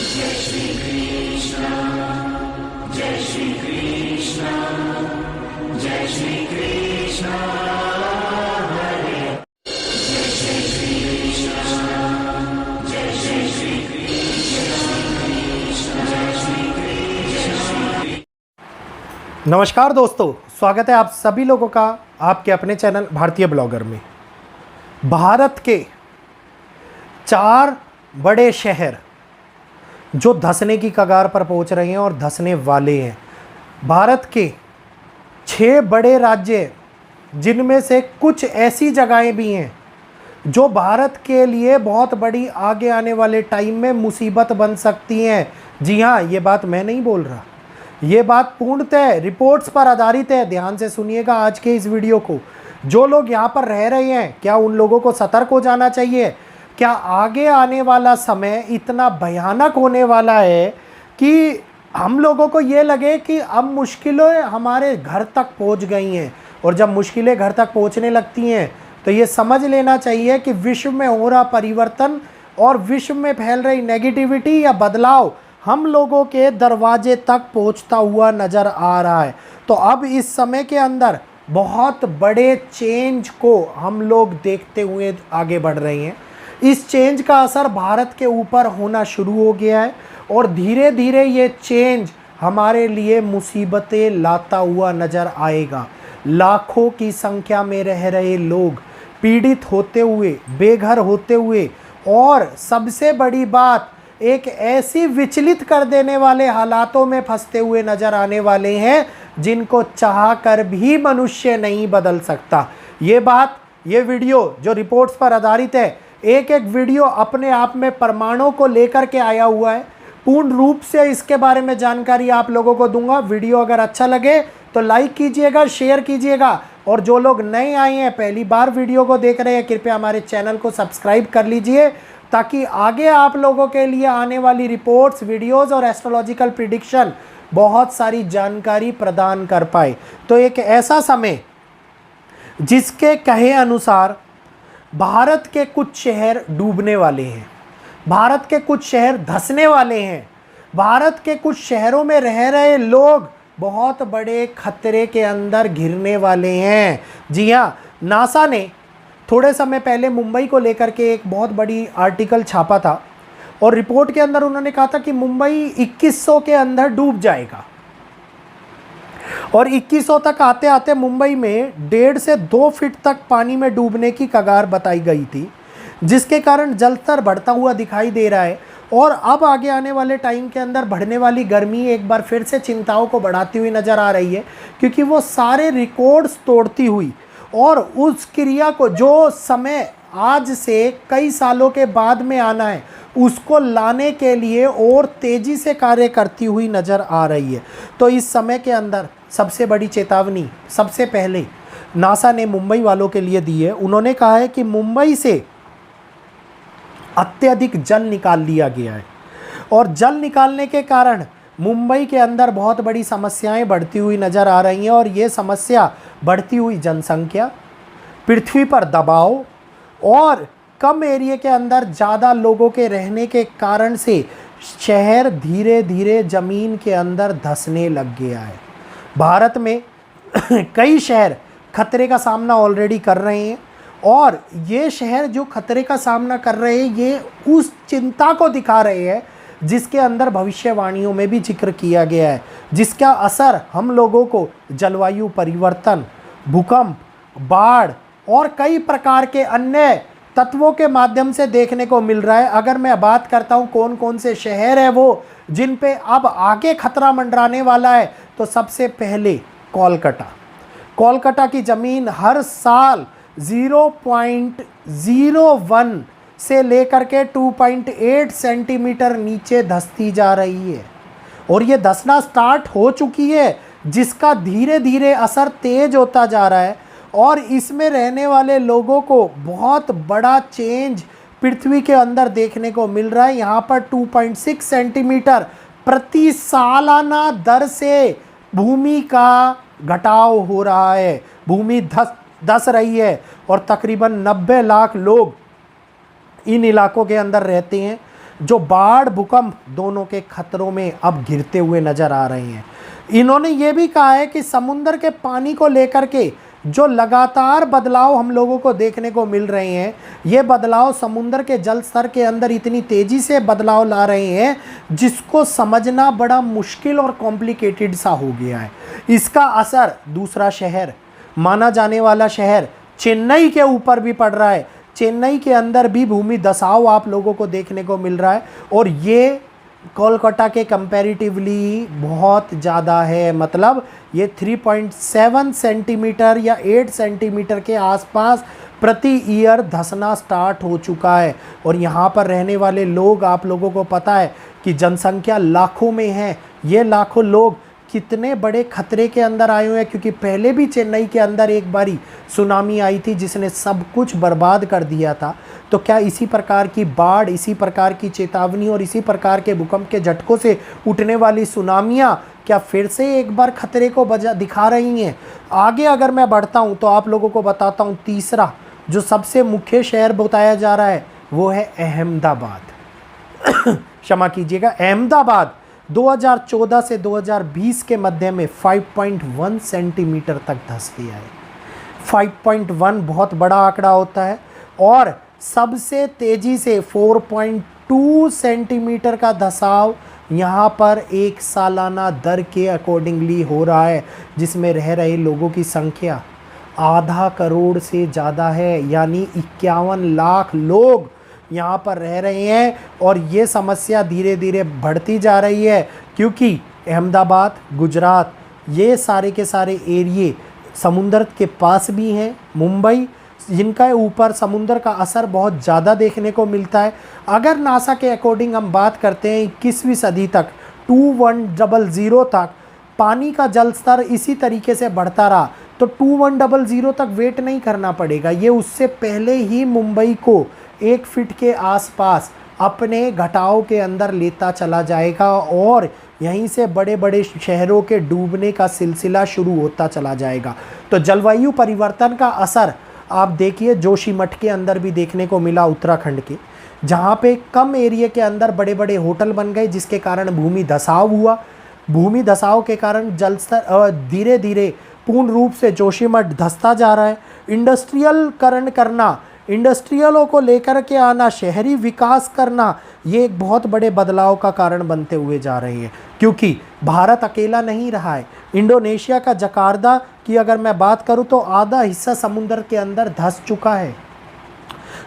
जय श्री कृष्ण जय श्री कृष्ण जय श्री कृष्ण हरे जय श्री कृष्ण जय श्री कृष्ण जय श्री कृष्ण। नमस्कार दोस्तों, स्वागत है आप सभी लोगों का आपके अपने चैनल भारतीय ब्लॉगर में। भारत के 4 बड़े शहर जो धंसने की कगार पर पहुंच रहे हैं और धंसने वाले हैं। भारत के 6 बड़े राज्य जिनमें से कुछ ऐसी जगहें भी हैं जो भारत के लिए बहुत बड़ी आगे आने वाले टाइम में मुसीबत बन सकती हैं। जी हाँ, ये बात मैं नहीं बोल रहा, ये बात पूर्णतः रिपोर्ट्स पर आधारित है। ध्यान से सुनिएगा आज के इस वीडियो को। जो लोग यहाँ पर रह रहे हैं, क्या उन लोगों को सतर्क हो जाना चाहिए? क्या आगे आने वाला समय इतना भयानक होने वाला है कि हम लोगों को ये लगे कि अब मुश्किलें हमारे घर तक पहुँच गई हैं? और जब मुश्किलें घर तक पहुँचने लगती हैं तो ये समझ लेना चाहिए कि विश्व में हो रहा परिवर्तन और विश्व में फैल रही नेगेटिविटी या बदलाव हम लोगों के दरवाजे तक पहुंचता हुआ नज़र आ रहा है। तो अब इस समय के अंदर बहुत बड़े चेंज को हम लोग देखते हुए आगे बढ़ रहे हैं। इस चेंज का असर भारत के ऊपर होना शुरू हो गया है और धीरे धीरे ये चेंज हमारे लिए मुसीबतें लाता हुआ नज़र आएगा। लाखों की संख्या में रह रहे लोग पीड़ित होते हुए, बेघर होते हुए, और सबसे बड़ी बात, एक ऐसी विचलित कर देने वाले हालातों में फंसते हुए नजर आने वाले हैं जिनको चाह कर भी मनुष्य नहीं बदल सकता। ये वीडियो जो रिपोर्ट्स पर आधारित है, एक एक वीडियो अपने आप में प्रमाणों को लेकर के आया हुआ है। पूर्ण रूप से इसके बारे में जानकारी आप लोगों को दूंगा। वीडियो अगर अच्छा लगे तो लाइक कीजिएगा, शेयर कीजिएगा, और जो लोग नए आए हैं, पहली बार वीडियो को देख रहे हैं, कृपया हमारे चैनल को सब्सक्राइब कर लीजिए ताकि आगे आप लोगों के लिए आने वाली रिपोर्ट्स, वीडियोस और एस्ट्रोलॉजिकल प्रिडिक्शन बहुत सारी जानकारी प्रदान कर पाए। तो एक ऐसा समय जिसके कहे अनुसार भारत के कुछ शहर डूबने वाले हैं, भारत के कुछ शहर धंसने वाले हैं, भारत के कुछ शहरों में रह रहे लोग बहुत बड़े खतरे के अंदर घिरने वाले हैं। जी हाँ, नासा ने थोड़े समय पहले मुंबई को लेकर के एक बहुत बड़ी आर्टिकल छापा था और रिपोर्ट के अंदर उन्होंने कहा था कि मुंबई 2100 के अंदर डूब जाएगा। और 2100 तक आते आते मुंबई में 1.5 से 2 फीट तक पानी में डूबने की कगार बताई गई थी, जिसके कारण जलस्तर बढ़ता हुआ दिखाई दे रहा है। और अब आगे आने वाले टाइम के अंदर बढ़ने वाली गर्मी एक बार फिर से चिंताओं को बढ़ाती हुई नज़र आ रही है, क्योंकि वो सारे रिकॉर्ड्स तोड़ती हुई और उस क्रिया को जो समय आज से कई सालों के बाद में आना है उसको लाने के लिए और तेज़ी से कार्य करती हुई नज़र आ रही है। तो इस समय के अंदर सबसे बड़ी चेतावनी सबसे पहले नासा ने मुंबई वालों के लिए दी है। उन्होंने कहा है कि मुंबई से अत्यधिक जल निकाल लिया गया है और जल निकालने के कारण मुंबई के अंदर बहुत बड़ी समस्याएं बढ़ती हुई नज़र आ रही हैं। और ये समस्या बढ़ती हुई जनसंख्या, पृथ्वी पर दबाव और कम एरिया के अंदर ज़्यादा लोगों के रहने के कारण से शहर धीरे धीरे ज़मीन के अंदर धंसने लग गया है। भारत में कई शहर खतरे का सामना ऑलरेडी कर रहे हैं और ये शहर जो खतरे का सामना कर रहे हैं ये उस चिंता को दिखा रहे हैं जिसके अंदर भविष्यवाणियों में भी जिक्र किया गया है, जिसका असर हम लोगों को जलवायु परिवर्तन, भूकंप, बाढ़ और कई प्रकार के अन्य तत्वों के माध्यम से देखने को मिल रहा है। अगर मैं बात करता हूँ कौन कौन से शहर है वो जिन पे अब आगे खतरा मंडराने वाला है, तो सबसे पहले कोलकाता की ज़मीन हर साल 0.01 से लेकर के 2.8 सेंटीमीटर नीचे धंसती जा रही है और ये धंसना स्टार्ट हो चुकी है, जिसका धीरे धीरे असर तेज होता जा रहा है और इसमें रहने वाले लोगों को बहुत बड़ा चेंज पृथ्वी के अंदर देखने को मिल रहा है। यहाँ पर 2.6 सेंटीमीटर प्रति सालाना दर से भूमि का घटाव हो रहा है, भूमि धंस रही है और तकरीबन 90 लाख लोग इन इलाकों के अंदर रहते हैं। जो बाढ़ भूकंप दोनों के खतरों में अब गिरते हुए नजर आ रहे हैं। इन्होंने ये भी कहा है कि समुद्र के पानी को लेकर के जो लगातार बदलाव हम लोगों को देखने को मिल रहे हैं, ये बदलाव समुद्र के जल स्तर के अंदर इतनी तेज़ी से बदलाव ला रहे हैं जिसको समझना बड़ा मुश्किल और कॉम्प्लिकेटेड सा हो गया है। इसका असर दूसरा शहर, माना जाने वाला शहर चेन्नई के ऊपर भी पड़ रहा है। चेन्नई के अंदर भी भूमि धसाव आप लोगों को देखने को मिल रहा है और ये कोलकाता के कंपैरेटिवली बहुत ज़्यादा है। मतलब ये 3.7 सेंटीमीटर या 8 सेंटीमीटर के आसपास प्रति ईयर धंसना स्टार्ट हो चुका है। और यहाँ पर रहने वाले लोग, आप लोगों को पता है कि जनसंख्या लाखों में है। ये लाखों लोग कितने बड़े खतरे के अंदर आए हुए हैं, क्योंकि पहले भी चेन्नई के अंदर एक बारी सुनामी आई थी जिसने सब कुछ बर्बाद कर दिया था। तो क्या इसी प्रकार की बाढ़, इसी प्रकार की चेतावनी और इसी प्रकार के भूकंप के झटकों से उठने वाली सुनामियाँ क्या फिर से एक बार खतरे को दिखा रही हैं? आगे अगर मैं बढ़ता हूँ तो आप लोगों को बताता हूँ, तीसरा जो सबसे मुख्य शहर बताया जा रहा है वो है अहमदाबाद। क्षमा कीजिएगा, अहमदाबाद 2014 से 2020 के मध्य में 5.1 सेंटीमीटर तक धंस गया है। 5.1 बहुत बड़ा आंकड़ा होता है और सबसे तेज़ी से 4.2 सेंटीमीटर का धंसाव यहाँ पर एक सालाना दर के अकॉर्डिंगली हो रहा है, जिसमें रह रहे लोगों की संख्या 0.5 करोड़ से ज़्यादा है। यानी 51 लाख लोग यहाँ पर रह रहे हैं और ये समस्या धीरे धीरे बढ़ती जा रही है, क्योंकि अहमदाबाद, गुजरात, ये सारे के सारे एरिए समुद्र के पास भी हैं। मुंबई, जिनका ऊपर समुद्र का असर बहुत ज़्यादा देखने को मिलता है। अगर नासा के अकॉर्डिंग हम बात करते हैं 21वीं सदी तक 2100 तक पानी का जल स्तर इसी तरीके से बढ़ता रहा तो 2100 तक वेट नहीं करना पड़ेगा। ये उससे पहले ही मुंबई को 1 फीट के आसपास अपने घटाव के अंदर लेता चला जाएगा और यहीं से बड़े बड़े शहरों के डूबने का सिलसिला शुरू होता चला जाएगा। तो जलवायु परिवर्तन का असर आप देखिए जोशीमठ के अंदर भी देखने को मिला, उत्तराखंड के, जहाँ पे कम एरिया के अंदर बड़े बड़े होटल बन गए जिसके कारण भूमि धसाव हुआ। भूमि धसाव के कारण जल स्तर धीरे धीरे पूर्ण रूप से जोशीमठ धंसता जा रहा है। इंडस्ट्रियलकरण करना, इंडस्ट्रियलों को लेकर के आना, शहरी विकास करना, ये एक बहुत बड़े बदलाव का कारण बनते हुए जा रहे हैं, क्योंकि भारत अकेला नहीं रहा है। इंडोनेशिया का जकार्ता की अगर मैं बात करूं तो आधा हिस्सा समुद्र के अंदर धंस चुका है।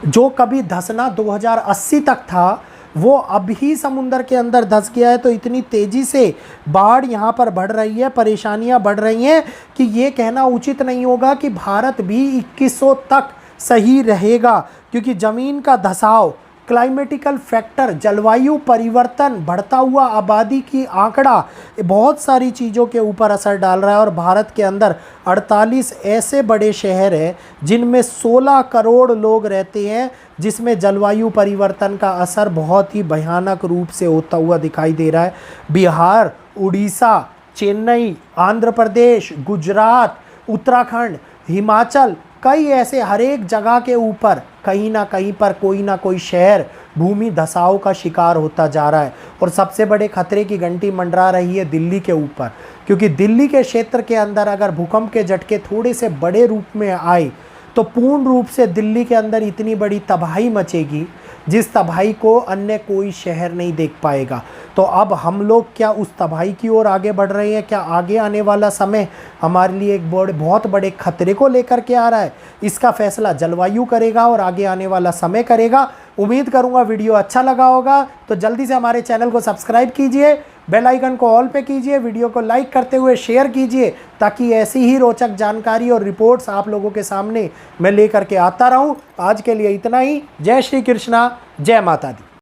जो कभी धंसना 2080 तक था वो अभी समुद्र के अंदर धंस गया है। तो इतनी तेज़ी से बाढ़ यहाँ पर बढ़ रही है, परेशानियाँ बढ़ रही हैं कि ये कहना उचित नहीं होगा कि भारत भी 2100 तक सही रहेगा, क्योंकि ज़मीन का धंसाव, क्लाइमेटिकल फैक्टर, जलवायु परिवर्तन, बढ़ता हुआ आबादी की आंकड़ा, बहुत सारी चीज़ों के ऊपर असर डाल रहा है। और भारत के अंदर 48 ऐसे बड़े शहर हैं जिनमें 16 करोड़ लोग रहते हैं, जिसमें जलवायु परिवर्तन का असर बहुत ही भयानक रूप से होता हुआ दिखाई दे रहा है। बिहार, उड़ीसा, चेन्नई, आंध्र प्रदेश, गुजरात, उत्तराखंड, हिमाचल, कई ऐसे हर एक जगह के ऊपर कहीं ना कहीं पर कोई ना कोई शहर भूमि धसाव का शिकार होता जा रहा है। और सबसे बड़े खतरे की घंटी मंडरा रही है दिल्ली के ऊपर, क्योंकि दिल्ली के क्षेत्र के अंदर अगर भूकंप के झटके थोड़े से बड़े रूप में आए तो पूर्ण रूप से दिल्ली के अंदर इतनी बड़ी तबाही मचेगी जिस तबाही को अन्य कोई शहर नहीं देख पाएगा। तो अब हम लोग क्या उस तबाही की ओर आगे बढ़ रहे हैं? क्या आगे आने वाला समय हमारे लिए एक बहुत बड़े खतरे को लेकर के आ रहा है? इसका फैसला जलवायु करेगा और आगे आने वाला समय करेगा। उम्मीद करूंगा वीडियो अच्छा लगा होगा, तो जल्दी से हमारे चैनल को सब्सक्राइब कीजिए, बेल आइकन को ऑल पे कीजिए, वीडियो को लाइक करते हुए शेयर कीजिए, ताकि ऐसी ही रोचक जानकारी और रिपोर्ट्स आप लोगों के सामने मैं लेकर के आता रहूं। आज के लिए इतना ही। जय श्री कृष्णा, जय माता दी।